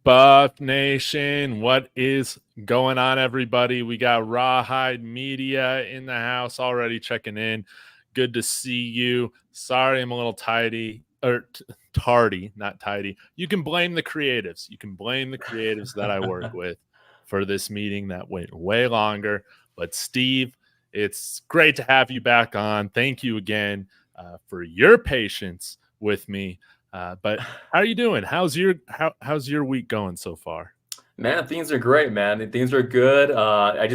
Buff Nation, what is going on, everybody? We got Rawhide Media in the house already checking in. Good to see you. Sorry, I'm a little tardy, not tidy. You can blame the creatives. You can blame the creatives that I work with for this meeting that went way longer. But Steve, it's great to have you back on. Thank you again for your patience with me. But how are you doing? How's your week going so far? Man, things are great, man. Things are good. I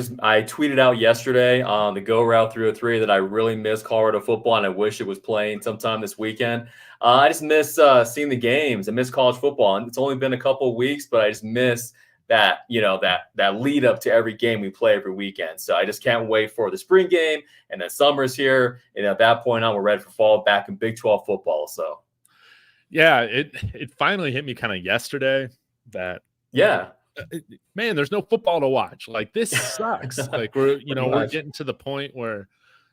tweeted out yesterday on the Go Route 303 that I really miss Colorado football and I wish it was playing sometime this weekend. I just miss seeing the games. I miss college football, and it's only been a couple of weeks, but I just miss that that lead up to every game we play every weekend. So I just can't wait for the spring game, and then summer's here, and at that point on, we're ready for fall back in Big 12 football. So yeah, it finally hit me kind of yesterday that man, there's no football to watch. Like, this sucks. Like, we're getting to the point where,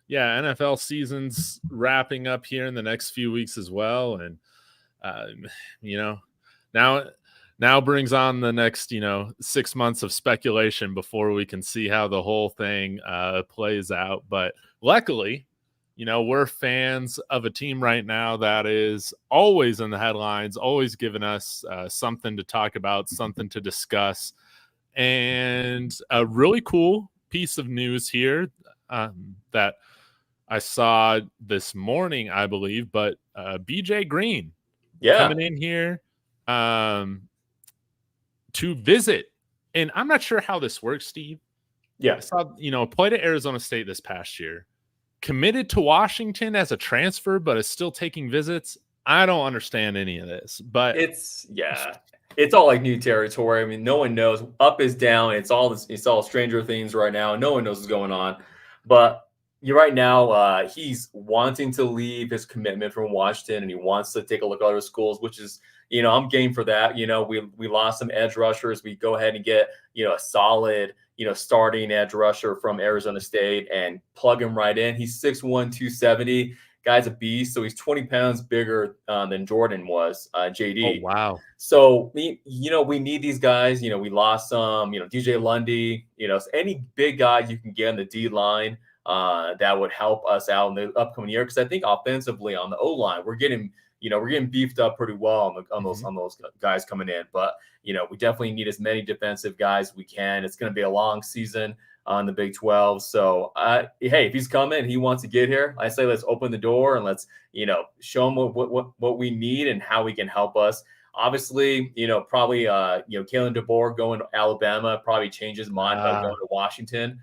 yeah, NFL season's wrapping up here in the next few weeks as well. And, now brings on the next, 6 months of speculation before we can see how the whole thing plays out. But luckily, we're fans of a team right now that is always in the headlines, always giving us something to talk about, something to discuss. And a really cool piece of news here that I saw this morning, I believe, but BJ Green coming in here to visit. And I'm not sure how this works, Steve. Yeah. I saw, played at Arizona State this past year. Committed to Washington as a transfer, but is still taking visits. I don't understand any of this, but it's all like new territory. I mean, no one knows. Up is down. It's all Stranger Things right now. No one knows what's going on. But right now, he's wanting to leave his commitment from Washington, and he wants to take a look at other schools, which is, I'm game for that. We lost some edge rushers. We go ahead and get, a solid, starting edge rusher from Arizona State and plug him right in. He's 6'1", 270. Guy's a beast. So he's 20 pounds bigger than Jordan was, JD. Oh, wow. So we need these guys. We lost some, DJ Lundy, any big guy you can get on the D line that would help us out in the upcoming year. Because I think offensively on the O line, we're getting beefed up pretty well on those guys coming in. But we definitely need as many defensive guys as we can. It's going to be a long season on the Big 12. So, hey, if he's coming, he wants to get here, I say let's open the door and let's, show him what we need and how he can help us. Obviously, probably, Kalen DeBoer going to Alabama probably changes his mind about going to Washington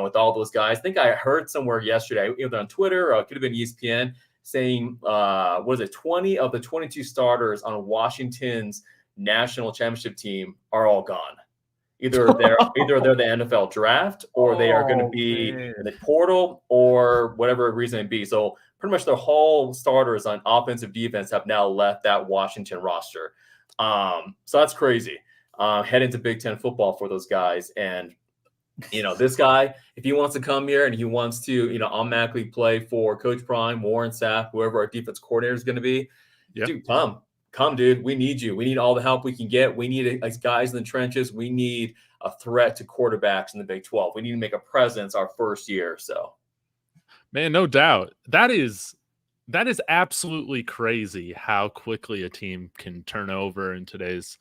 with all those guys. I think I heard somewhere yesterday, either on Twitter or it could have been ESPN, saying, 20 of the 22 starters on Washington's national championship team are all gone. Either they're the NFL draft or they are going to be in the portal or whatever reason it be. So pretty much the whole starters on offensive defense have now left that Washington roster. So that's crazy. Head into Big Ten football for those guys. And, this guy, if he wants to come here and he wants to, automatically play for Coach Prime, Warren Sapp, whoever our defense coordinator is going to be, dude, come, dude. We need you. We need all the help we can get. We need guys in the trenches. We need a threat to quarterbacks in the Big 12. We need to make a presence our first year. So, man, no doubt. That is absolutely crazy how quickly a team can turn over in today's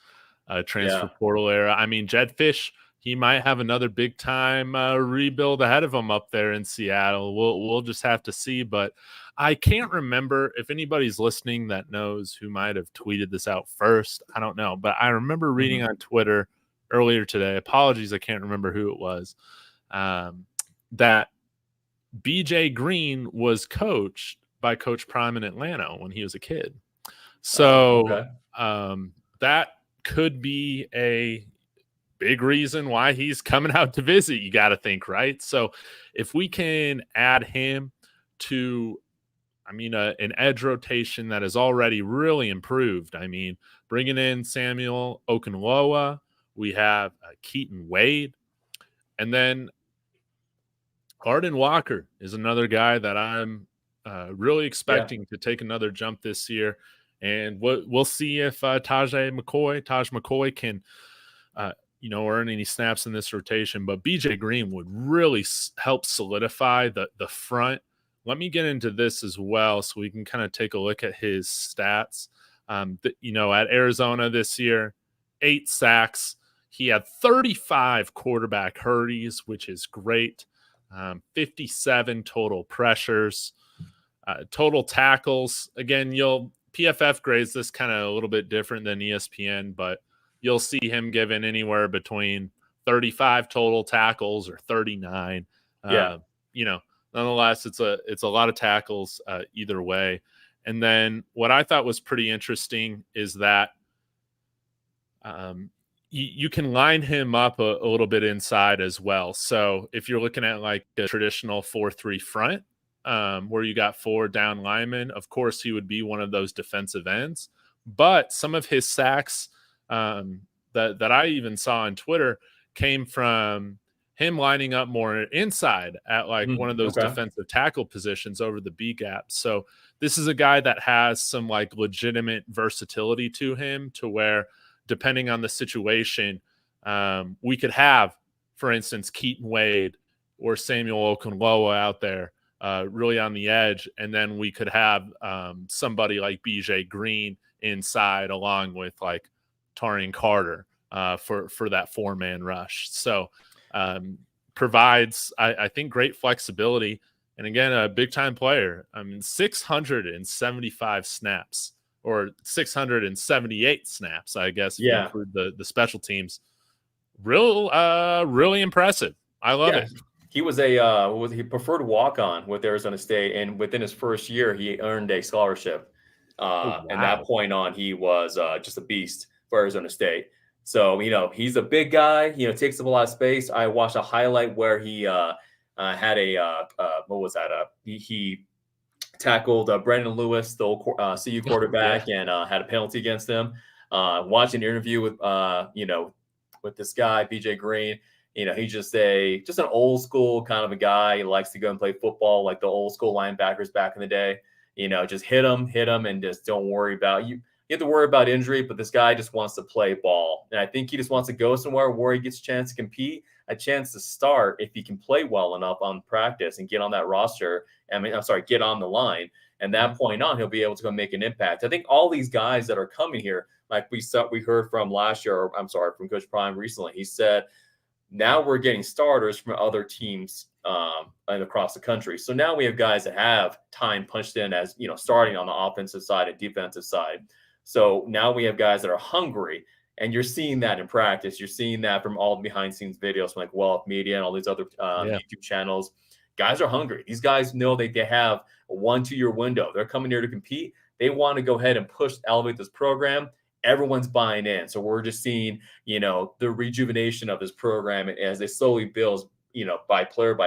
transfer portal era. I mean, Jed Fish, he might have another big time rebuild ahead of him up there in Seattle. We'll just have to see. But I can't remember if anybody's listening that knows who might have tweeted this out first. I don't know. But I remember reading on Twitter earlier today, apologies, I can't remember who it was, that BJ Green was coached by Coach Prime in Atlanta when he was a kid. So that could be a big reason why he's coming out to visit, you got to think, right? So if we can add him to, an edge rotation that is already really improved. I mean, bringing in Samuel Okunlowa, we have Keaton Wade, and then Arden Walker is another guy that I'm really expecting to take another jump this year. And we'll see if Taj McCoy can, earn any snaps in this rotation. But BJ Green would really help solidify the front. Let me get into this as well so we can kind of take a look at his stats. At Arizona this year, 8 sacks. He had 35 quarterback hurries, which is great. 57 total pressures. Total tackles. Again, PFF grades this kind of a little bit different than ESPN, but you'll see him given anywhere between 35 total tackles or 39. Nonetheless, it's a lot of tackles either way. And then what I thought was pretty interesting is that you can line him up a little bit inside as well. So if you're looking at like a traditional 4-3 front, where you got 4 down linemen, of course he would be one of those defensive ends. But some of his sacks that I even saw on Twitter came from him lining up more inside at like one of those defensive tackle positions over the B gap. So this is a guy that has some like legitimate versatility to him, to where depending on the situation, we could have, for instance, Keaton Wade or Samuel Okunlowo out there really on the edge, and then we could have somebody like BJ Green inside along with like Tarian Carter for that 4-man rush. So provides, I think, great flexibility. And again, a big-time player. 675 snaps, or 678 snaps, I guess, if you include the special teams. Really impressive. I love it. He was he preferred walk-on with Arizona State, and within his first year, he earned a scholarship. And that point on, he was just a beast for Arizona State. So, he's a big guy, takes up a lot of space. I watched a highlight where he had what was that? He tackled Brandon Lewis, the old CU quarterback, and had a penalty against him. Watching an interview with this guy, BJ Green. He's just an old school kind of a guy. He likes to go and play football like the old school linebackers back in the day. Just hit him, and just don't worry about you. You have to worry about injury, but this guy just wants to play ball. And I think he just wants to go somewhere where he gets a chance to compete, a chance to start if he can play well enough on practice and get on that roster. Get on the line. And that point on, he'll be able to go make an impact. I think all these guys that are coming here, like we heard from last year, from Coach Prime recently, he said, now we're getting starters from other teams and across the country. So now we have guys that have time punched in as, starting on the offensive side and defensive side. So now we have guys that are hungry, and you're seeing that in practice. You're seeing that from all the behind-scenes videos from like Well Media and all these other YouTube channels. Guys are hungry. These guys know they have a 1-2 year window. They're coming here to compete. They want to go ahead and elevate this program. Everyone's buying in. So we're just seeing, the rejuvenation of this program as they slowly build, by player,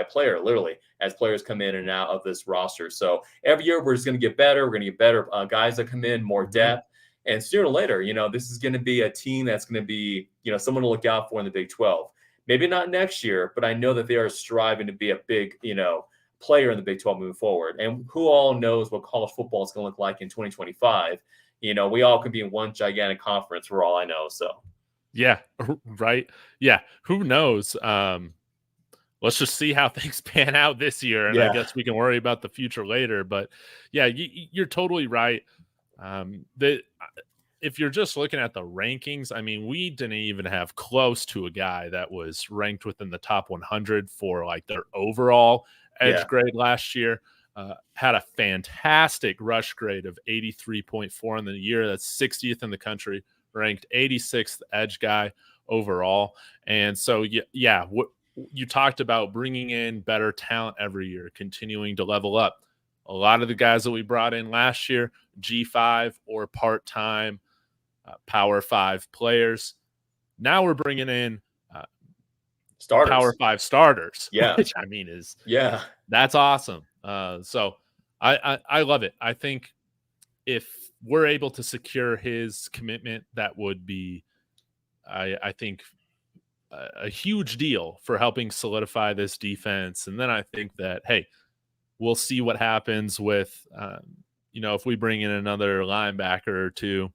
literally, as players come in and out of this roster. So every year we're just going to get better. We're going to get better guys that come in, more depth. And sooner or later, this is going to be a team that's going to be, someone to look out for in the Big 12. Maybe not next year, but I know that they are striving to be a big, player in the Big 12 moving forward. And who all knows what college football is going to look like in 2025? We all could be in one gigantic conference for all I know. So, yeah, right. Yeah, who knows? Let's just see how things pan out this year, and I guess we can worry about the future later. But yeah, you're totally right. If you're just looking at the rankings, we didn't even have close to a guy that was ranked within the top 100 for like their overall edge grade last year. Had a fantastic rush grade of 83.4 in the year. That's 60th in the country, ranked 86th edge guy overall. And so, what you talked about, bringing in better talent every year, continuing to level up. A lot of the guys that we brought in last year, G5 or part-time Power 5 players. Now we're bringing in starters. Power 5 starters, which that's awesome. So I love it. I think if we're able to secure his commitment, that would be, I think, a huge deal for helping solidify this defense. And then I think that, hey, we'll see what happens with if we bring in another linebacker or two,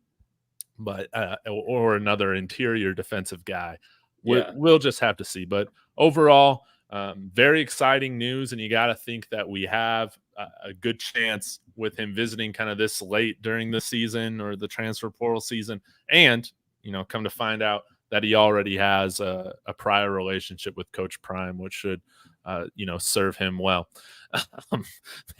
but or another interior defensive guy, we'll just have to see. But overall, very exciting news, and you got to think that we have a good chance with him visiting kind of this late during the season or the transfer portal season, and come to find out that he already has a prior relationship with Coach Prime, which should serve him well.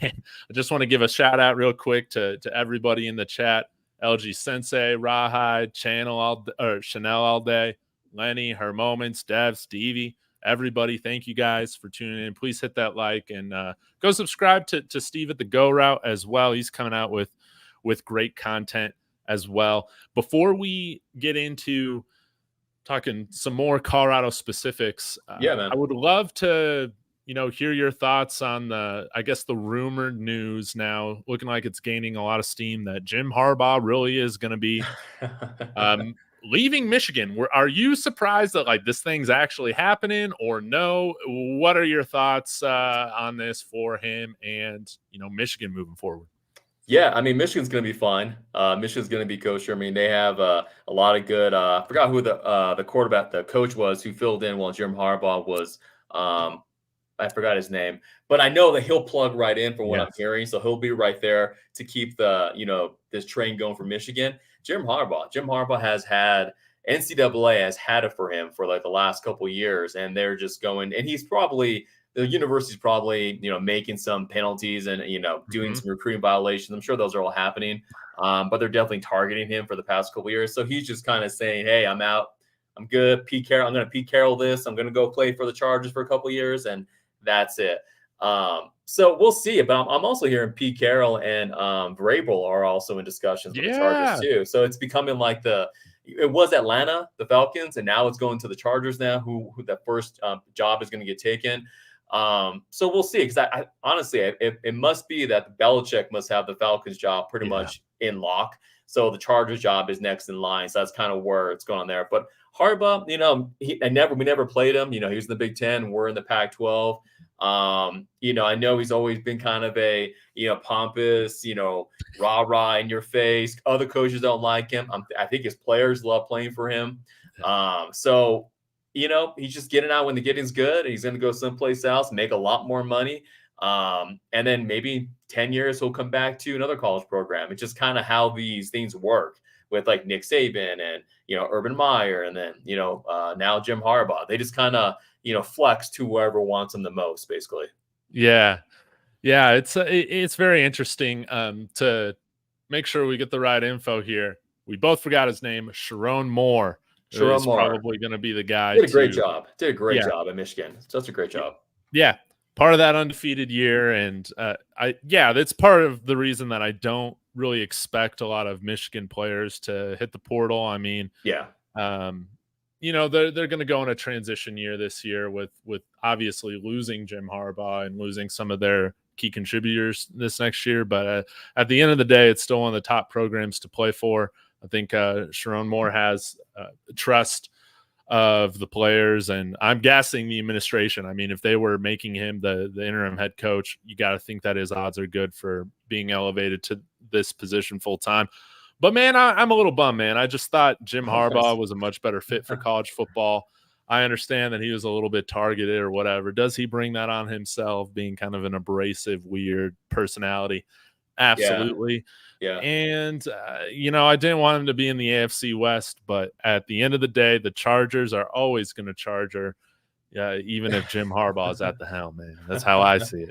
Man, I just want to give a shout out real quick to everybody in the chat. LG Sensei, Rawhide, Chanel all day, Lenny, Her Moments, Dev, Stevie, everybody. Thank you guys for tuning in. Please hit that like and go subscribe to Steve at the Go Route as well. He's coming out with great content as well. Before we get into talking some more Colorado specifics, man. I would love to hear your thoughts on the rumored news now looking like it's gaining a lot of steam that Jim Harbaugh really is going to be leaving Michigan. Are you surprised that this thing's actually happening or no? What are your thoughts on this for him and, Michigan moving forward? Yeah, I mean, Michigan's going to be fine. Michigan's going to be kosher. I mean, they have a lot of good. I forgot who the quarterback, the coach was who filled in while Jim Harbaugh was. I forgot his name, but I know that he'll plug right in from what I'm hearing. So he'll be right there to keep the this train going for Michigan. Jim Harbaugh has had NCAA has had it for him for the last couple of years, and they're just going. And he's probably. The university's probably, making some penalties and, doing some recruiting violations. I'm sure those are all happening, but they're definitely targeting him for the past couple of years. So he's just kind of saying, hey, I'm out. I'm good. I'm going to Pete Carroll this. I'm going to go play for the Chargers for a couple of years, and that's it. So we'll see. But I'm also hearing Pete Carroll and Vrabel are also in discussions with the Chargers too. So it's becoming it was Atlanta, the Falcons, and now it's going to the Chargers now, who that first job is going to get taken. So we'll see, because I honestly, it must be that Belichick must have the Falcons job pretty much in lock. So the Chargers job is next in line. So that's kind of where it's going there. But Harbaugh, we never played him. He was in the Big Ten. We're in the Pac-12. I know he's always been kind of a, pompous, rah-rah in your face. Other coaches don't like him. I think his players love playing for him. So he's just getting out when the getting's good. He's going to go someplace else, make a lot more money. And then maybe 10 years, he'll come back to another college program. It's just kind of how these things work with Nick Saban and, Urban Meyer. And then, now Jim Harbaugh, they just kind of, flex to whoever wants them the most, basically. Yeah. Yeah. It's very interesting to make sure we get the right info here. We both forgot his name, Sharon Moore. Is probably going to be the guy. Did a great job. Did a great job at Michigan. Such a great job. Yeah, part of that undefeated year, and that's part of the reason that I don't really expect a lot of Michigan players to hit the portal. I mean, they're going to go in a transition year this year with obviously losing Jim Harbaugh and losing some of their key contributors this next year. But at the end of the day, it's still one of the top programs to play for. I think Sharon Moore has trust of the players, and I'm guessing the administration. I mean, if they were making him the interim head coach, you got to think that his odds are good for being elevated to this position full time. But man, I'm a little bummed, man. I just thought Jim Harbaugh was a much better fit for college football. I understand that he was a little bit targeted or whatever. Does he bring that on himself, being kind of an abrasive, weird personality? Absolutely. Yeah. And, I didn't want him to be in the AFC West, but at the end of the day, the Chargers are always going to Charger, even if Jim Harbaugh is at the helm, man. That's how I see it.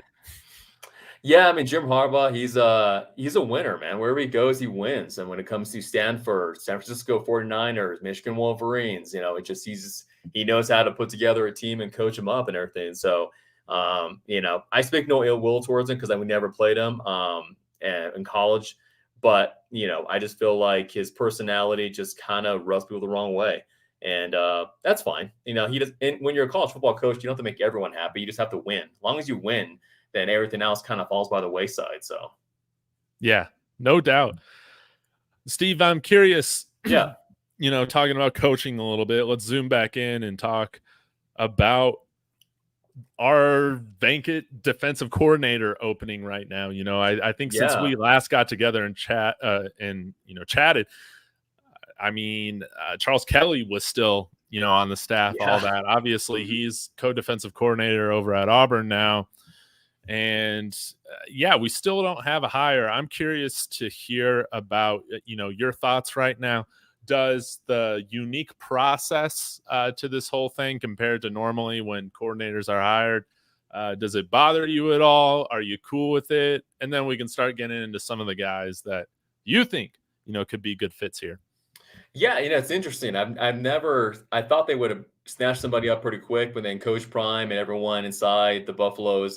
Yeah, I mean, Jim Harbaugh, he's a winner, man. Wherever he goes, he wins. And when it comes to Stanford, San Francisco 49ers, Michigan Wolverines, he knows how to put together a team and coach them up and everything. So, I speak no ill will towards him because we never played him in college. But, I just feel like his personality just kind of rubs people the wrong way. And that's fine. When you're a college football coach, you don't have to make everyone happy. You just have to win. As long as you win, then everything else kind of falls by the wayside. So, yeah, no doubt. Steve, I'm curious. Yeah. Talking about coaching a little bit, let's zoom back in and talk about our vacant defensive coordinator opening right now. I think since we last got together and chatted, I mean, Charles Kelly was still, on the staff, all that. Obviously, he's co-defensive coordinator over at Auburn now. And we still don't have a hire. I'm curious to hear about, your thoughts right now. Does the unique process to this whole thing compared to normally when coordinators are hired, does it bother you at all? Are you cool with it? And then we can start getting into some of the guys that you think, could be good fits here. Yeah, it's interesting. I thought they would have snatched somebody up pretty quick, but then Coach Prime and everyone inside the Buffaloes,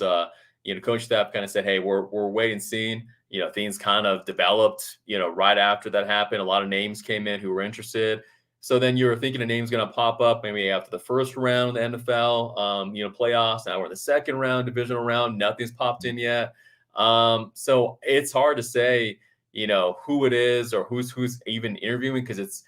coach staff kind of said, hey, we're waiting and seeing. Things kind of developed, right after that happened. A lot of names came in who were interested. So then you were thinking a name's going to pop up maybe after the first round of the NFL, playoffs. Now we're in the second round, divisional round. Nothing's popped in yet. So it's hard to say, who it is or who's even interviewing, because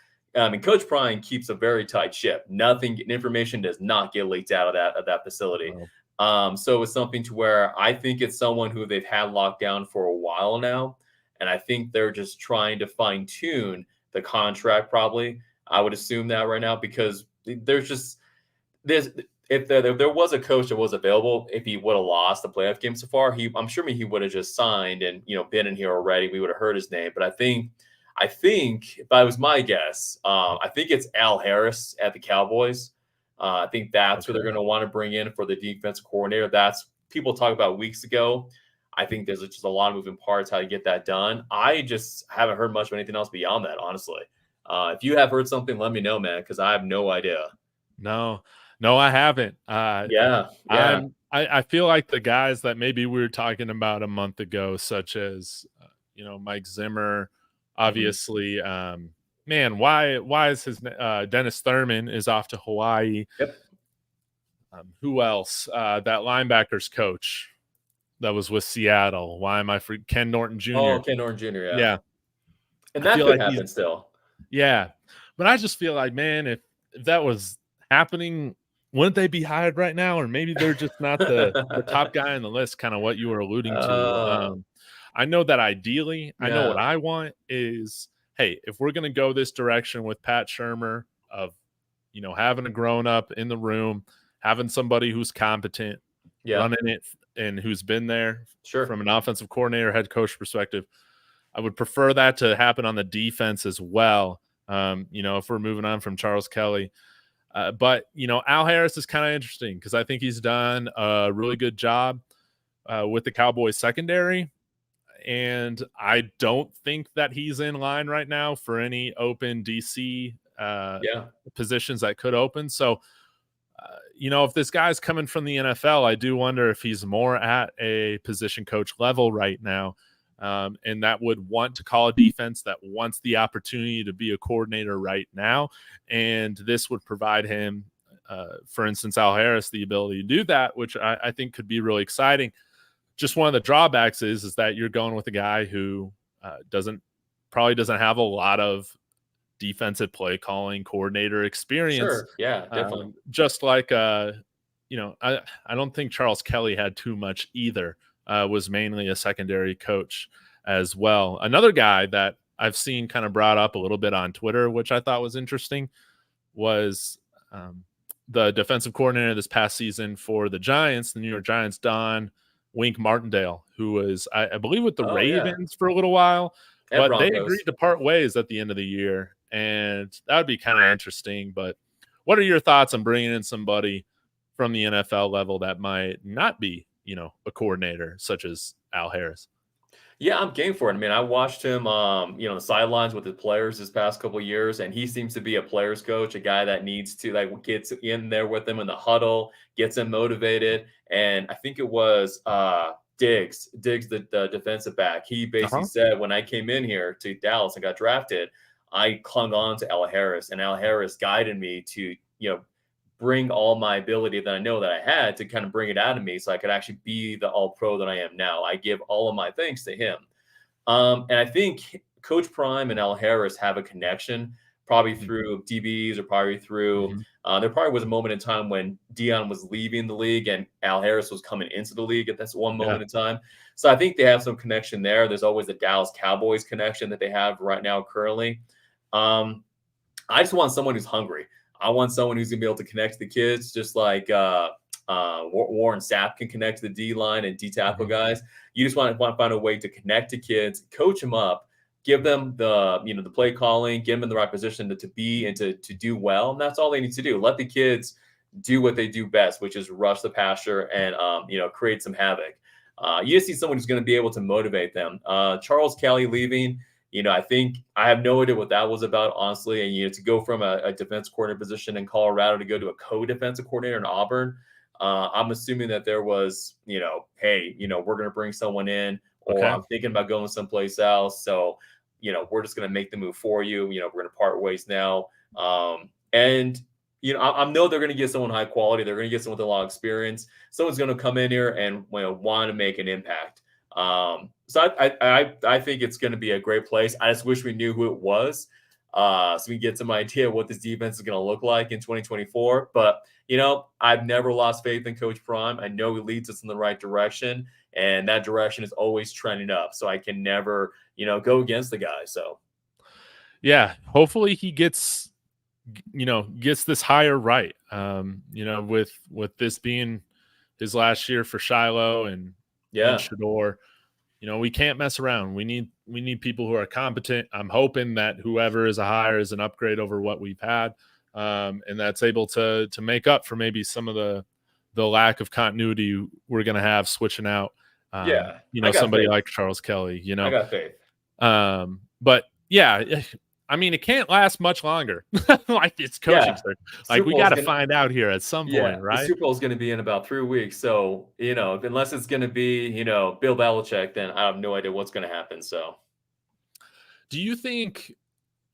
Coach Prime keeps a very tight ship. Information does not get leaked out of that facility. Oh. So it's something to where I think it's someone who they've had locked down for a while now. And I think they're just trying to fine tune the contract, probably. I would assume that right now, because if there was a coach that was available, if he would have lost the playoff game so far, I'm sure he would have just signed and, been in here already. We would have heard his name. But I think if I was my guess, I think it's Al Harris at the Cowboys. I think that's who they're going to want to bring in for the defensive coordinator. That's people talked about weeks ago. I think there's just a lot of moving parts how to get that done. I just haven't heard much of anything else beyond that, honestly. If you have heard something, let me know, man, because I have no idea. No, I haven't. I feel like the guys that maybe we were talking about a month ago, such as, Mike Zimmer, obviously, man, why is his Dennis Thurman is off to Hawaii. Yep. Who else? That linebackers coach that was with Seattle. Why am I for Ken Norton Jr.? Oh, Ken Norton Jr. Yeah. And that could happen still. Yeah. But I just feel like, man, if that was happening, wouldn't they be hired right now? Or maybe they're just not the top guy on the list, kind of what you were alluding to. I know that ideally, I know what I want is, hey, if we're going to go this direction with Pat Shurmur of, having a grown up in the room, having somebody who's competent, running it, and who's been there from an offensive coordinator, head coach perspective, I would prefer that to happen on the defense as well. If we're moving on from Charles Kelly. But, Al Harris is kind of interesting because I think he's done a really good job with the Cowboys secondary. And I don't think that he's in line right now for any open DC positions that could open. So, if this guy's coming from the NFL, I do wonder if he's more at a position coach level right now. And that would want to call a defense, that wants the opportunity to be a coordinator right now. And this would provide him, for instance, Al Harris, the ability to do that, which I think could be really exciting. Just one of the drawbacks is that you're going with a guy who probably doesn't have a lot of defensive play calling coordinator experience. Sure. Yeah, definitely. Just like, I don't think Charles Kelly had too much either. Was mainly a secondary coach as well. Another guy that I've seen kind of brought up a little bit on Twitter, which I thought was interesting, was the defensive coordinator this past season for the Giants, the New York Giants, Don Wink Martindale, who was, I believe, with the Ravens for a little while, but Broncos. They agreed to part ways at the end of the year, and that would be kind of interesting. But what are your thoughts on bringing in somebody from the NFL level that might not be, a coordinator such as Al Harris? Yeah, I'm game for it. I mean, I watched him, on the sidelines with the players this past couple of years, and he seems to be a player's coach, a guy that needs to gets in there with them in the huddle, gets them motivated. And I think it was Diggs, the defensive back. He basically said, when I came in here to Dallas and got drafted, I clung on to Al Harris, and Al Harris guided me to, bring all my ability that I know that I had to kind of bring it out of me so I could actually be the all pro that I am now. I give all of my thanks to him. And I think Coach Prime and Al Harris have a connection probably through DBs or probably through there probably was a moment in time when Deion was leaving the league and Al Harris was coming into the league at this one moment in time. So I think they have some connection there. There's always the Dallas Cowboys connection that they have right now currently. I just want someone who's hungry. I want someone who's going to be able to connect to the kids, just like Warren Sapp can connect to the D-line and D-tackle guys. You just want to find a way to connect to kids, coach them up, give them the play calling, get them in the right position to be and to do well. And that's all they need to do. Let the kids do what they do best, which is rush the passer and create some havoc. You just need someone who's going to be able to motivate them. Charles Kelly leaving, I think I have no idea what that was about, honestly. And to go from a defense coordinator position in Colorado to go to a co-defensive coordinator in Auburn, I'm assuming that there was, hey, we're going to bring someone in, or I'm thinking about going someplace else. So, we're just going to make the move for you. We're going to part ways now. I know they're going to get someone high quality. They're going to get someone with a lot of experience. Someone's going to come in here and want to make an impact. So I think it's going to be a great place. I just wish we knew who it was, so we can get some idea what this defense is going to look like in 2024. But I've never lost faith in Coach Prime. I know he leads us in the right direction, and that direction is always trending up. So I can never, go against the guy. So, yeah, hopefully he gets this hire right. With this being his last year for Shiloh and Shedeur, we can't mess around. We need people who are competent. I'm hoping that whoever is a hire is an upgrade over what we've had, and that's able to make up for maybe some of the lack of continuity we're going to have switching out. Somebody like Charles Kelly. I got faith. But yeah, I mean, it can't last much longer. Like it's coaching. Like we got to find out here at some point, right? The Super Bowl is going to be in about 3 weeks. So, unless it's going to be, Bill Belichick, then I have no idea what's going to happen. So do you think,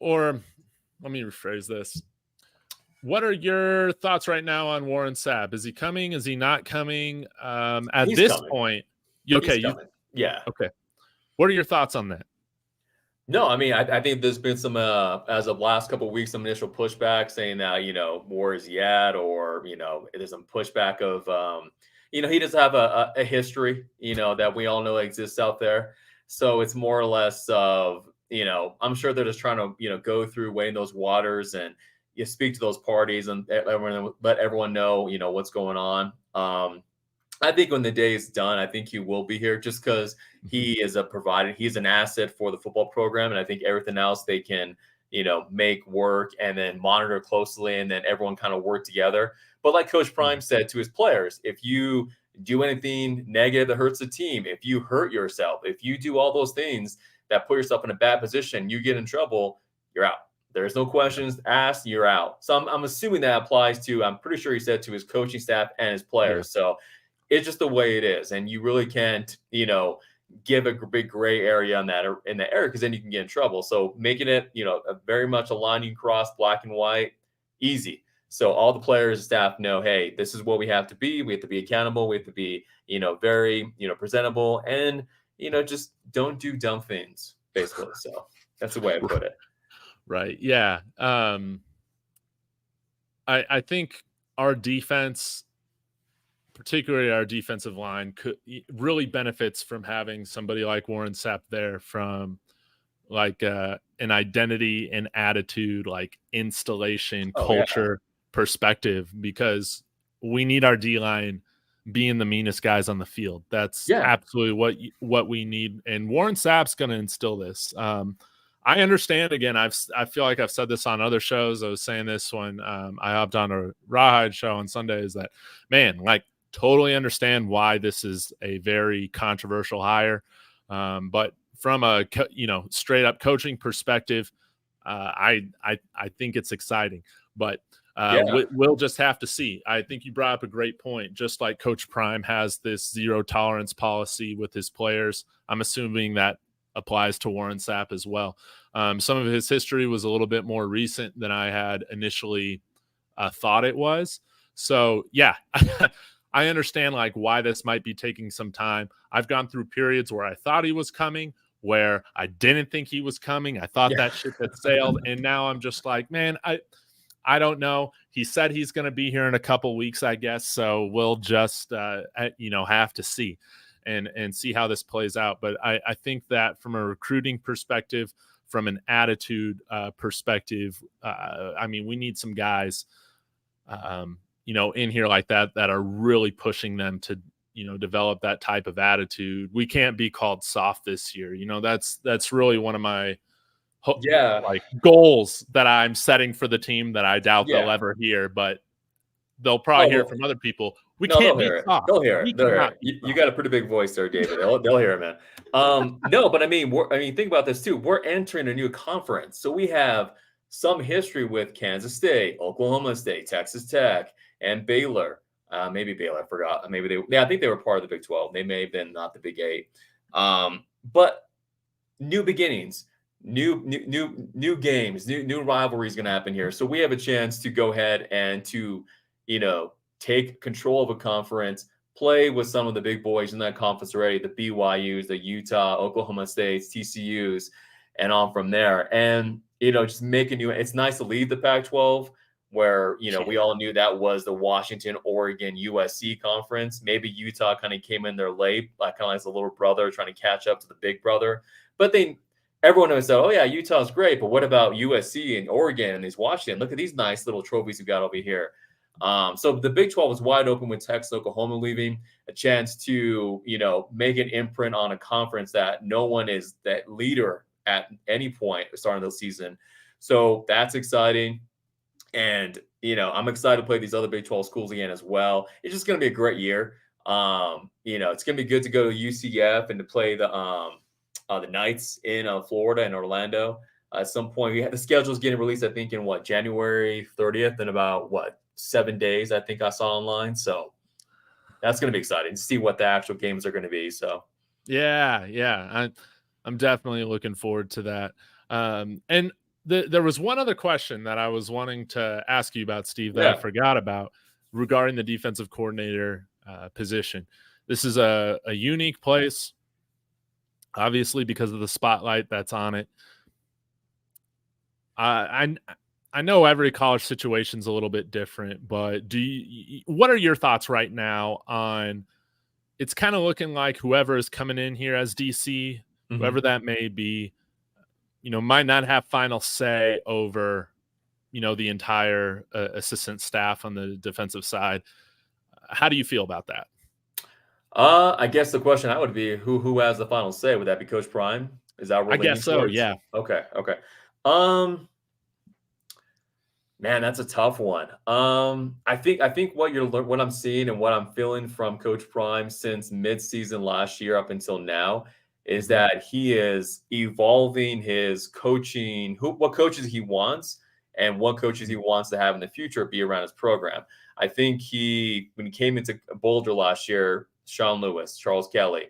or let me rephrase this. What are your thoughts right now on Warren Sapp? Is he coming? Is he not coming? At this point, okay. Okay. What are your thoughts on that? No, I mean, I think there's been some, as of last couple of weeks, some initial pushback saying that, where is he at? Or, there's some pushback of, he does have a history, that we all know exists out there. So it's more or less of, I'm sure they're just trying to, go through weighing those waters and you speak to those parties and let everyone know, what's going on. I think when the day is done, I think he will be here just because he is a provider. He's an asset for the football program. And I think everything else they can, make work and then monitor closely and then everyone kind of work together. But like Coach Prime said to his players, if you do anything negative that hurts the team, if you hurt yourself, if you do all those things that put yourself in a bad position, you get in trouble, you're out. There's no questions asked, you're out. So I'm assuming that applies to, I'm pretty sure he said to his coaching staff and his players. So it's just the way it is. And you really can't, give a big gray area in that area because then you can get in trouble. So making it, a very much a line you can cross, black and white, easy. So all the players and staff know, hey, this is what we have to be. We have to be accountable. We have to be, very, presentable and, just don't do dumb things, basically. So that's the way I put it. Right. Yeah. I think our defense, particularly our defensive line, really benefits from having somebody like Warren Sapp there from like an identity and attitude, like installation, culture perspective, because we need our D-line being the meanest guys on the field. That's absolutely what we need. And Warren Sapp's going to instill this. I understand, again, I feel like I've said this on other shows. I was saying this when I hopped on a Rawhide show on Sunday, is that, man, like, totally understand why this is a very controversial hire. But from a, straight up coaching perspective, I think it's exciting, but we'll just have to see. I think you brought up a great point. Just like Coach Prime has this zero tolerance policy with his players, I'm assuming that applies to Warren Sapp as well. Some of his history was a little bit more recent than I had initially thought it was. So yeah, I understand like why this might be taking some time. I've gone through periods where I thought he was coming, where I didn't think he was coming. I thought that ship had sailed, and now I'm just like, man, I don't know. He said he's going to be here in a couple weeks, I guess. So we'll just, have to see and see how this plays out. But I think that from a recruiting perspective, from an attitude perspective, we need some guys, in here like that are really pushing them to, develop that type of attitude. We can't be called soft this year. That's really one of my goals that I'm setting for the team that I doubt they'll ever hear, but they'll probably hear it from other people. Can't be soft. They'll hear it. You got a pretty big voice there, David. They'll hear it, man. No, but think about this too. We're entering a new conference, so we have some history with Kansas State, Oklahoma State, Texas Tech, and Baylor. Maybe Baylor, I forgot. I think they were part of the Big 12. They may have been not the Big 8. But new beginnings. New games, new rivalries going to happen here. So we have a chance to go ahead and to, take control of a conference, play with some of the big boys in that conference already, the BYUs, the Utah, Oklahoma States, TCUs, and on from there. And, just make a new, it's nice to leave the Pac-12 where, we all knew that was the Washington, Oregon, USC conference. Maybe Utah kind of came in there late, like kind of as a little brother trying to catch up to the big brother. But everyone would say, oh, yeah, Utah's great, but what about USC and Oregon and these Washington? Look at these nice little trophies we got over here. So the Big 12 was wide open with Texas, Oklahoma leaving, a chance to, make an imprint on a conference that no one is that leader at any point starting the season. So that's exciting. And, I'm excited to play these other Big 12 schools again as well. It's just going to be a great year. It's going to be good to go to UCF and to play the Knights in Florida and Orlando. At some point, the schedule is getting released, I think, in January 30th in about 7 days, I think I saw online. So that's going to be exciting to see what the actual games are going to be. So, yeah. I'm definitely looking forward to that. And there was one other question that I was wanting to ask you about, Steve, that I forgot about regarding the defensive coordinator position. This is a unique place, obviously, because of the spotlight that's on it. I know every college situation's a little bit different, but what are your thoughts right now on? It's kind of looking like whoever is coming in here as DC, whoever that may be, might not have final say over, the entire assistant staff on the defensive side. How do you feel about that? I guess the question would be who has the final say? Would that be Coach Prime? Is that what I guess so? Yeah. Okay. Man, that's a tough one. I think what I'm seeing and what I'm feeling from Coach Prime since midseason last year up until now is that he is evolving his coaching, what coaches he wants and what coaches he wants to have in the future be around his program. I think when he came into Boulder last year, Sean Lewis, Charles Kelly,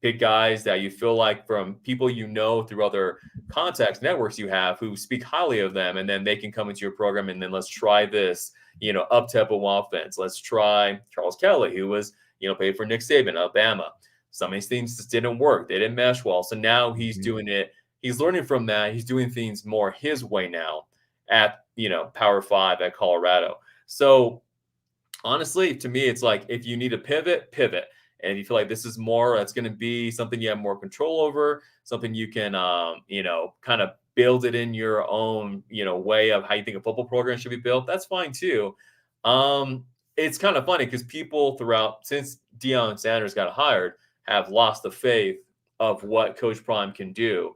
pick guys that you feel like from people through other contacts, networks you have who speak highly of them, and then they can come into your program and then let's try this, up-tempo offense. Let's try Charles Kelly, who was, paid for Nick Saban, Alabama. Some of these things just didn't work. They didn't mesh well. So now he's doing it. He's learning from that. He's doing things more his way now at, Power 5 at Colorado. So honestly, to me, it's like if you need a pivot. And you feel like this is more, that's going to be something you have more control over, something you can, kind of build it in your own, way of how you think a football program should be built. That's fine too. It's kind of funny because people since Deion Sanders got hired, have lost the faith of what Coach Prime can do.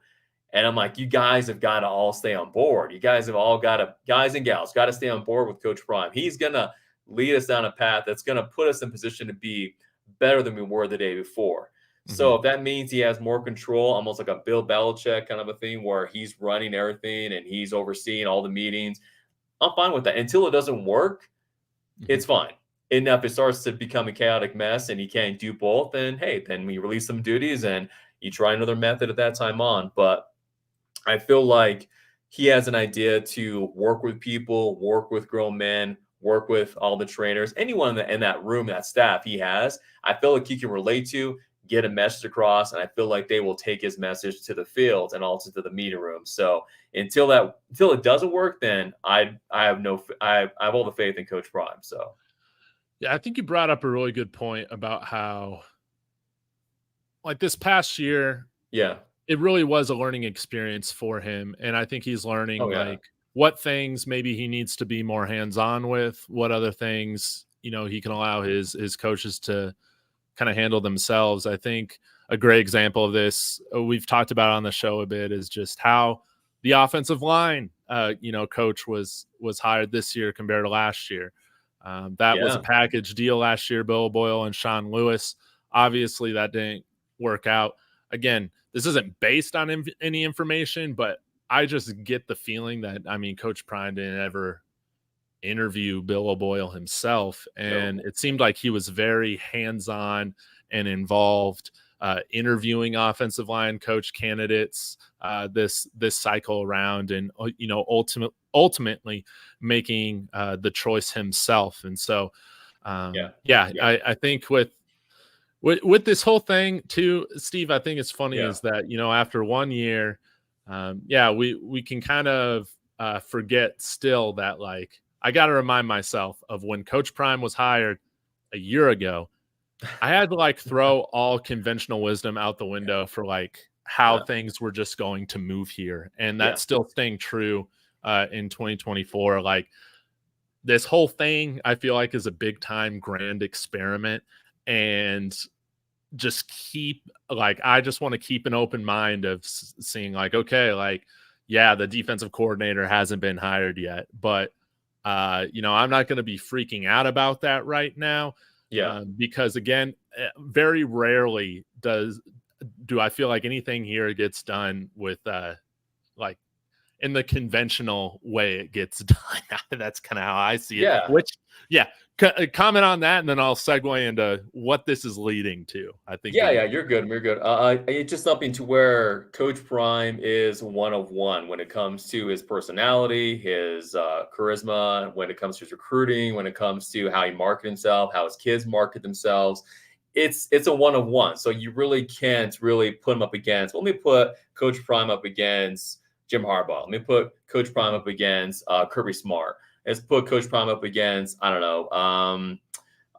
And I'm like, you guys have got to all stay on board. You guys have all got to, guys and gals, got to stay on board with Coach Prime. He's going to lead us down a path that's going to put us in position to be better than we were the day before. So if that means he has more control, almost like a Bill Belichick kind of a thing where he's running everything and he's overseeing all the meetings, I'm fine with that. Until it doesn't work, it's fine. And if it starts to become a chaotic mess and he can't do both, then we release some duties and you try another method at that time on. But I feel like he has an idea to work with people, work with grown men, work with all the trainers, anyone in that room, that staff he has, I feel like he can relate to, get a message across, and I feel like they will take his message to the field and also to the meeting room. So until it doesn't work, then I have all the faith in Coach Prime. So yeah, I think you brought up a really good point about how, like, this past year, it really was a learning experience for him, and I think he's learning like what things maybe he needs to be more hands-on with, what other things, you know, he can allow his coaches to kind of handle themselves. I think a great example of this, we've talked about on the show a bit, is just how the offensive line, you know, coach was hired this year compared to last year. That was a package deal last year, Bill Boyle and Sean Lewis. Obviously, that didn't work out. Again, this isn't based on any information, but I just get the feeling that, I mean, Coach Prime didn't ever interview Bill O'Boyle himself, and it seemed like he was very hands-on and involved, interviewing offensive line coach candidates this cycle around, and you know, ultimately making the choice himself. And so I think with this whole thing too, Steve, I think it's funny is that, you know, after 1 year, we can kind of forget still that, like, I got to remind myself of when Coach Prime was hired a year ago. I had to like throw all conventional wisdom out the window for like how things were just going to move here. And that's still staying true in 2024. Like, this whole thing, I feel like, is a big time grand experiment, and just I just want to keep an open mind of seeing like, okay, like, yeah, the defensive coordinator hasn't been hired yet, but you know, I'm not going to be freaking out about that right now. Because again, very rarely do I feel like anything here gets done with like in the conventional way it gets done. That's kind of how I see it. Which, comment on that, and then I'll segue into what this is leading to. I think. You're good. You're good. It's just something to where Coach Prime is one of one when it comes to his personality, his charisma, when it comes to his recruiting, when it comes to how he markets himself, how his kids market themselves. It's a one of one. So you really can't really put him up against. Let me put Coach Prime up against Jim Harbaugh. Let me put Coach Prime up against Kirby Smart. Let's put Coach Prime up against, I don't know,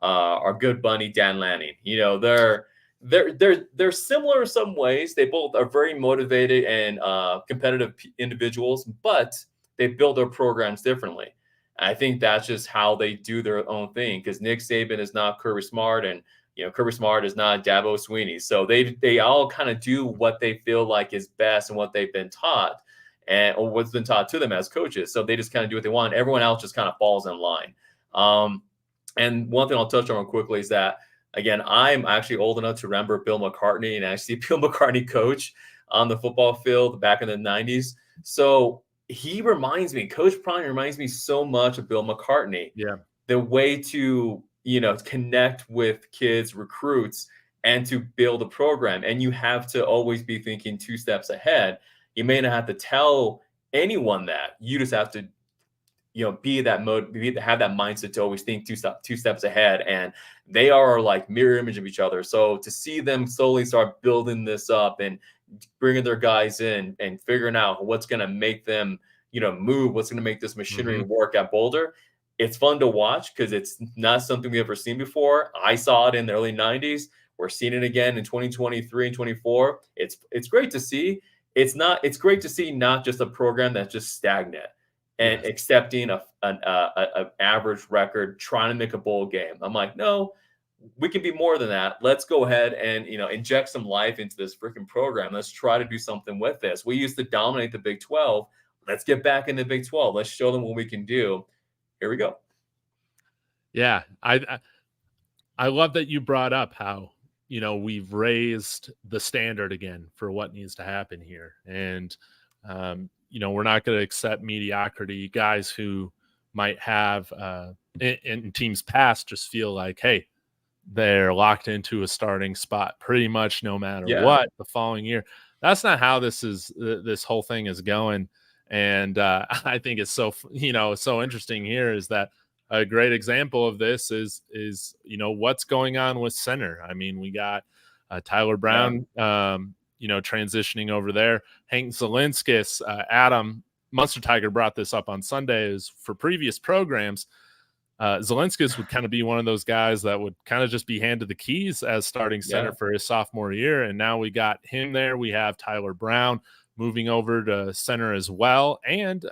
our good buddy Dan Lanning. You know, they're similar in some ways. They both are very motivated and competitive individuals, but they build their programs differently. And I think that's just how they do their own thing, because Nick Saban is not Kirby Smart, and you know, Kirby Smart is not Dabo Swinney. So they all kind of do what they feel like is best and what they've been taught, or what's been taught to them as coaches. So they just kind of do what they want. Everyone else just kind of falls in line. And one thing I'll touch on real quickly is that, again, I'm actually old enough to remember Bill McCartney and actually Bill McCartney coach on the football field back in the 90s. So he reminds me, Coach Prime reminds me so much of Bill McCartney. The way to, you know, connect with kids, recruits, and to build a program. And you have to always be thinking 2 steps ahead. You may not have to tell anyone that. You just have to, you know, have that mindset to always think 2 steps ahead. And they are like mirror image of each other. So to see them slowly start building this up and bringing their guys in and figuring out what's going to make them, you know, move, what's going to make this machinery work at Boulder, it's fun to watch because it's not something we've ever seen before. I saw it in the early 90s. We're seeing it again in 2023 and 24. It's great to see. It's great to see not just a program that's just stagnant and accepting an average record, trying to make a bowl game. I'm like, no, we can be more than that. Let's go ahead and, you know, inject some life into this freaking program. Let's try to do something with this. We used to dominate the Big 12. Let's get back in the Big 12. Let's show them what we can do. Here we go. Yeah, I love that you brought up how, you know, we've raised the standard again for what needs to happen here. And, you know, we're not going to accept mediocrity. Guys who might have in teams past just feel like, hey, they're locked into a starting spot pretty much no matter what the following year. That's not how this whole thing is going. And I think it's so, you know, so interesting here is that a great example of this is, you know, what's going on with center. I mean, we got Tyler Brown, transitioning over there. Hank Zelinskis, Adam Munster Tiger brought this up on Sundays for previous programs. Zelinskis would kind of be one of those guys that would kind of just be handed the keys as starting center for his sophomore year. And now we got him there. We have Tyler Brown moving over to center as well. And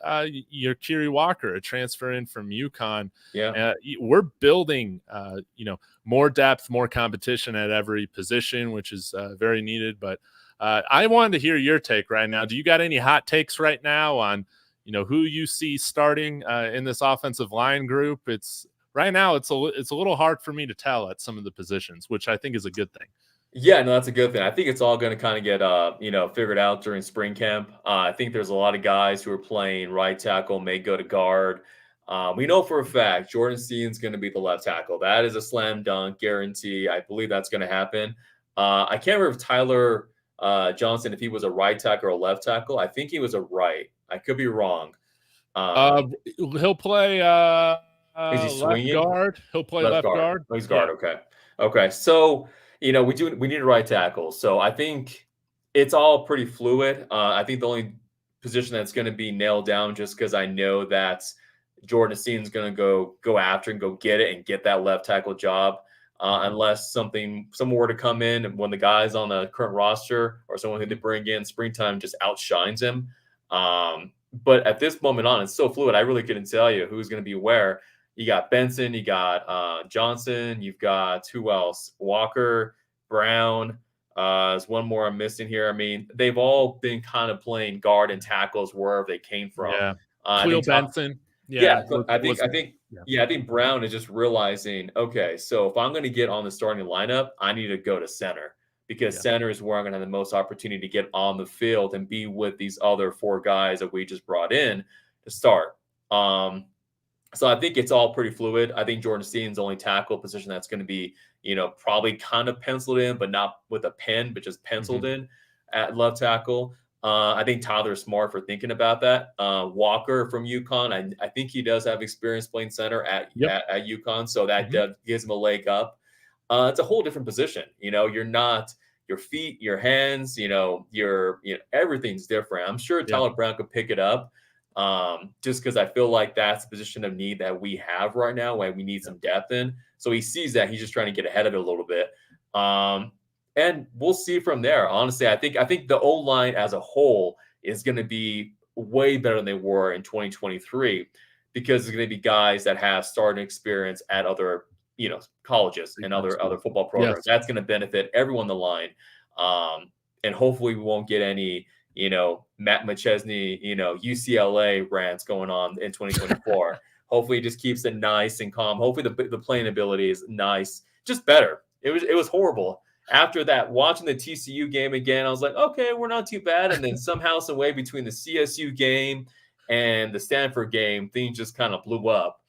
your Kiri Walker, a transfer in from UConn. Yeah. We're building, more depth, more competition at every position, which is very needed. But I wanted to hear your take right now. Do you got any hot takes right now on, who you see starting in this offensive line group? It's right now it's a little hard for me to tell at some of the positions, which I think is a good thing. Yeah, no, that's a good thing. I think it's all going to kind of get, figured out during spring camp. I think there's a lot of guys who are playing right tackle, may go to guard. We know for a fact Jordan Steen's going to be the left tackle. That is a slam dunk guarantee. I believe that's going to happen. I can't remember if Tyler Johnson, if he was a right tackle or a left tackle. I think he was a right. I could be wrong. He'll play is he swinging? Left guard. He'll play left guard. Oh, he's guard. Yeah. Okay. So, we need a right tackle. So I think it's all pretty fluid. I think the only position that's going to be nailed down, just because I know that Jordan Steen's going to go after and go get it and get that left tackle job. Unless someone were to come in and when the guys on the current roster or someone who they bring in springtime just outshines him. But at this moment on, it's so fluid. I really couldn't tell you who's going to be where. You got Benson, you got Johnson, you've got who else? Walker, Brown. There's one more I'm missing here. I mean, they've all been kind of playing guard and tackles wherever they came from. Yeah, Cleo Benson. I think Brown is just realizing, okay, so if I'm going to get on the starting lineup, I need to go to center because center is where I'm going to have the most opportunity to get on the field and be with these other four guys that we just brought in to start. So I think it's all pretty fluid. I think Jordan Steen's the only tackle position that's going to be, probably kind of penciled in, but not with a pen, but just penciled in at left tackle. I think Tyler's smart for thinking about that. Walker from UConn, I think he does have experience playing center at UConn, so that gives him a leg up. It's a whole different position. You're not your feet, your hands, everything's different. I'm sure Tyler Brown could pick it up. Just because I feel like that's the position of need that we have right now when we need some depth in. So he sees that he's just trying to get ahead of it a little bit. And we'll see from there. Honestly, I think the O-line as a whole is going to be way better than they were in 2023 because there's going to be guys that have starting experience at other, colleges and other football programs. That's going to benefit everyone on the line. And hopefully we won't get any, Matt McChesney, UCLA rants going on in 2024. Hopefully it just keeps it nice and calm. Hopefully the playing ability is nice, just better. It was horrible. After that, watching the TCU game again, I was like, okay, we're not too bad. And then somehow, some way between the CSU game and the Stanford game, things just kind of blew up.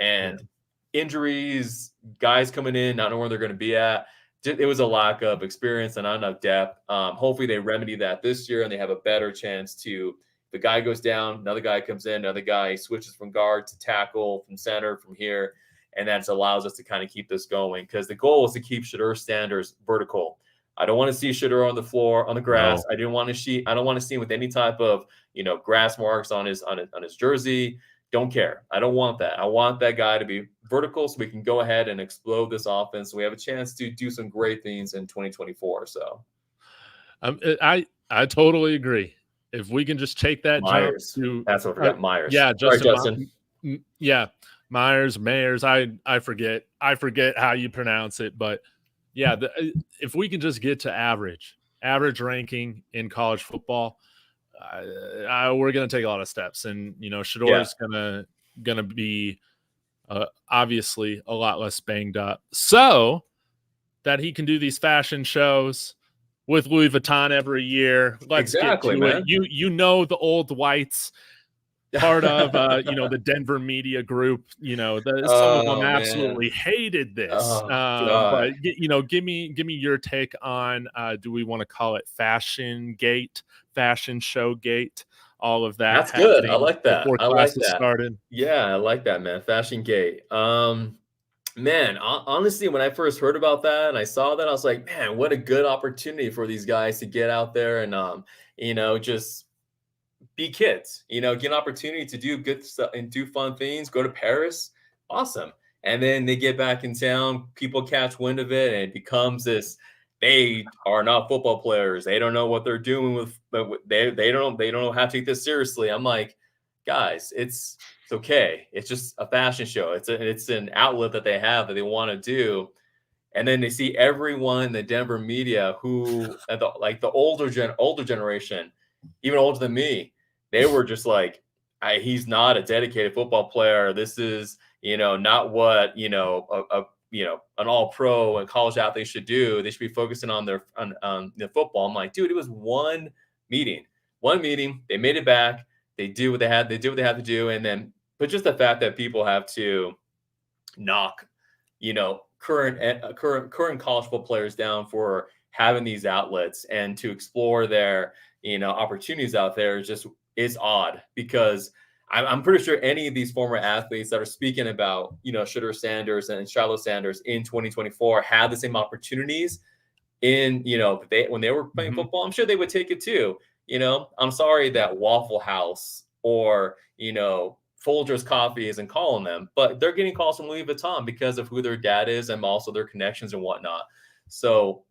And injuries, guys coming in, not knowing where they're going to be at. It was a lack of experience and not enough depth. Hopefully they remedy that this year and they have a better chance to, the guy goes down, another guy comes in, another guy switches from guard to tackle, from center, from here. And that allows us to kind of keep this going because the goal is to keep Shedeur Sanders vertical. I don't want to see Shedeur on the floor, on the grass. No. I don't want to see him with any type of, grass marks on his jersey. Don't care. I don't want that. I want that guy to be vertical so we can go ahead and explode this offense. So we have a chance to do some great things in 2024. So I totally agree. If we can just take that Myers. Jump to that's what I forgot. Myers. Yeah, Justin. Myers. I forget how you pronounce it, but if we can just get to average ranking in college football, we're going to take a lot of steps. And Shedeur is gonna be obviously a lot less banged up, so that he can do these fashion shows with Louis Vuitton every year. Let's get to man. it. The old whites. Part of the Denver media group, some of them absolutely hated this. But give me your take on do we want to call it fashion gate, fashion show gate, all of that. That's good. I like that. Before classes started. Yeah, I like that, man. Fashion gate. Man, honestly, when I first heard about that and I saw that, I was like, man, what a good opportunity for these guys to get out there and just be kids, get an opportunity to do good stuff and do fun things, go to Paris. Awesome. And then they get back in town, people catch wind of it, and it becomes this. They are not football players. They don't know what they're doing they don't know how to take this seriously. I'm like, guys, it's okay. It's just a fashion show. It's an outlet that they have that they want to do. And then they see everyone in the Denver media who the older generation, even older than me, they were just like, he's not a dedicated football player. This is, not what, an all pro and college athlete should do. They should be focusing on the football. I'm like, dude, it was one meeting. They made it back. They do what they had. They do what they have to do. And then, but just the fact that people have to knock, current college football players down for having these outlets and to explore their, opportunities out there is odd, because I'm pretty sure any of these former athletes that are speaking about, Shedeur Sanders and Shedeur Sanders in 2024 had the same opportunities when they were playing football. I'm sure they would take it too. I'm sorry that Waffle House or, Folgers Coffee isn't calling them, but they're getting calls from Louis Vuitton because of who their dad is and also their connections and whatnot. So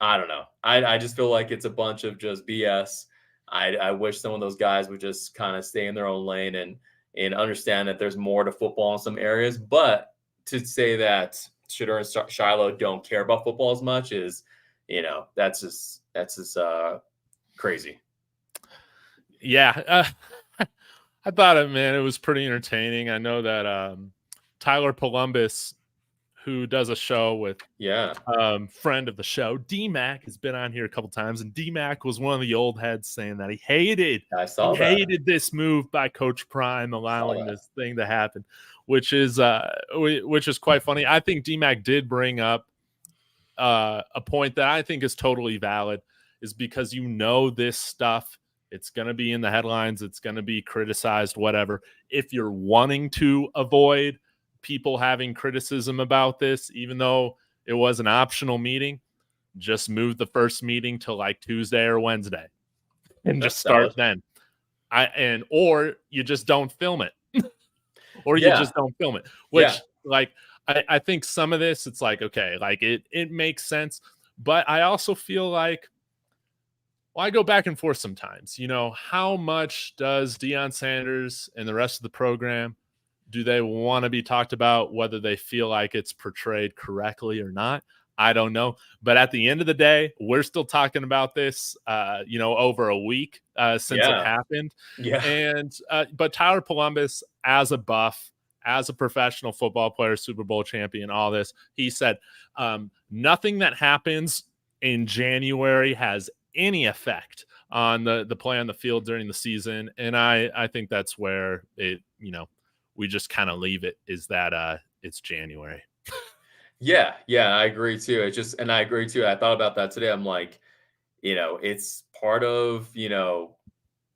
I don't know. I just feel like it's a bunch of just BS. I wish some of those guys would just kind of stay in their own lane and understand that there's more to football in some areas. But to say that Shedeur and Shiloh don't care about football as much is, that's just crazy. Yeah. I thought it was pretty entertaining. I know that Tyler Columbus, who does a show with friend of the show, D-Mac, has been on here a couple times, and D-Mac was one of the old heads saying that he hated this move by Coach Prime allowing this thing to happen, which is quite funny. I think D-Mac did bring up a point that I think is totally valid, is because this stuff, it's going to be in the headlines, it's going to be criticized, whatever. If you're wanting to avoid people having criticism about this, even though it was an optional meeting, just move the first meeting to like Tuesday or Wednesday and just start then. Or you just don't film it. Which I think some of this, it's like, okay, like it makes sense. But I also feel like, I go back and forth sometimes. How much does Deion Sanders and the rest of the program, do they want to be talked about, whether they feel like it's portrayed correctly or not? I don't know. But at the end of the day, we're still talking about this, over a week since it happened. Yeah. And but Tyler Columbus, as a buff, as a professional football player, Super Bowl champion, all this, he said, nothing that happens in January has any effect on the play on the field during the season. And I think that's where it, we just kind of leave it, is that it's January. Yeah, I agree too. And I agree too. I thought about that today. I'm like, it's part of,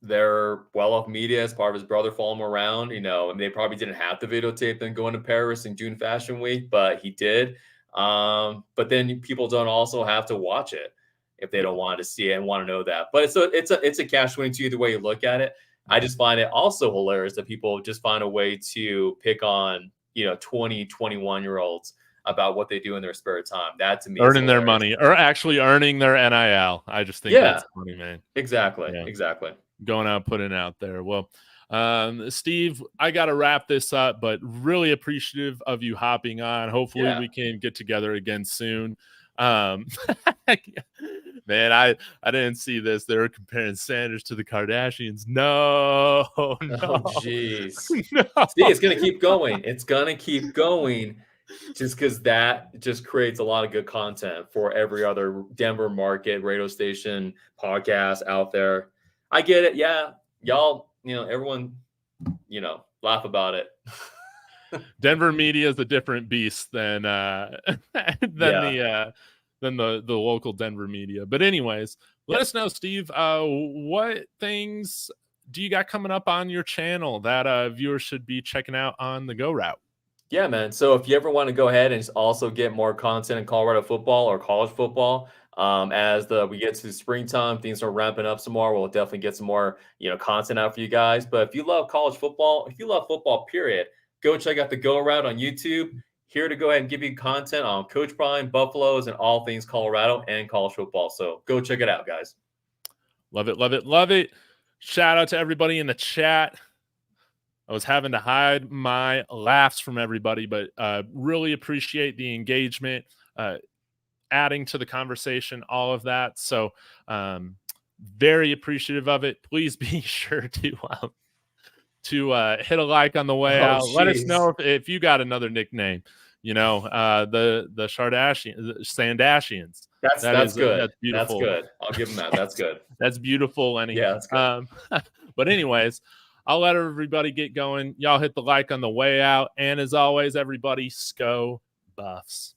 their well-off media, as part of his brother following him around, and they probably didn't have to videotape them going to Paris in June Fashion Week, but he did. But then people don't also have to watch it if they don't want to see it and want to know that. But it's a catch-22 either way you look at it. I just find it also hilarious that people just find a way to pick on, 20, 21-year-olds about what they do in their spare time. That to me, earning their money, or actually earning their NIL. I just think that's funny, man. Exactly. Going out, putting it out there. Well, Steve, I got to wrap this up, but really appreciative of you hopping on. Hopefully we can get together again soon. Man, I didn't see this. They were comparing Sanders to the Kardashians. No. Oh, jeez. No. See, it's going to keep going. It's going to keep going, just because that just creates a lot of good content for every other Denver market radio station podcast out there. I get it. Yeah. Y'all, everyone, laugh about it. Denver media is a different beast than the local Denver media. But anyways, let us know, Steve, what things do you got coming up on your channel that viewers should be checking out on the Go Route? Yeah, man. So if you ever want to go ahead and also get more content in Colorado football or college football, as we get to springtime, things are ramping up some more. We'll definitely get some more, content out for you guys. But if you love college football, if you love football, period, go check out the Go Route on YouTube. Here to go ahead and give you content on Coach Prime, Buffaloes, and all things Colorado and college football. So go check it out, guys. Love it, love it, love it. Shout out to everybody in the chat. I was having to hide my laughs from everybody, but really appreciate the engagement, adding to the conversation, all of that. So very appreciative of it. Please be sure to hit a like on the way out. Let us know if you got another nickname. The Sandashians. That's good. That's beautiful. That's good. I'll give them that. That's good. That's beautiful. Yeah, that's good. But anyways, I'll let everybody get going. Y'all hit the like on the way out. And as always, everybody, Sco Buffs.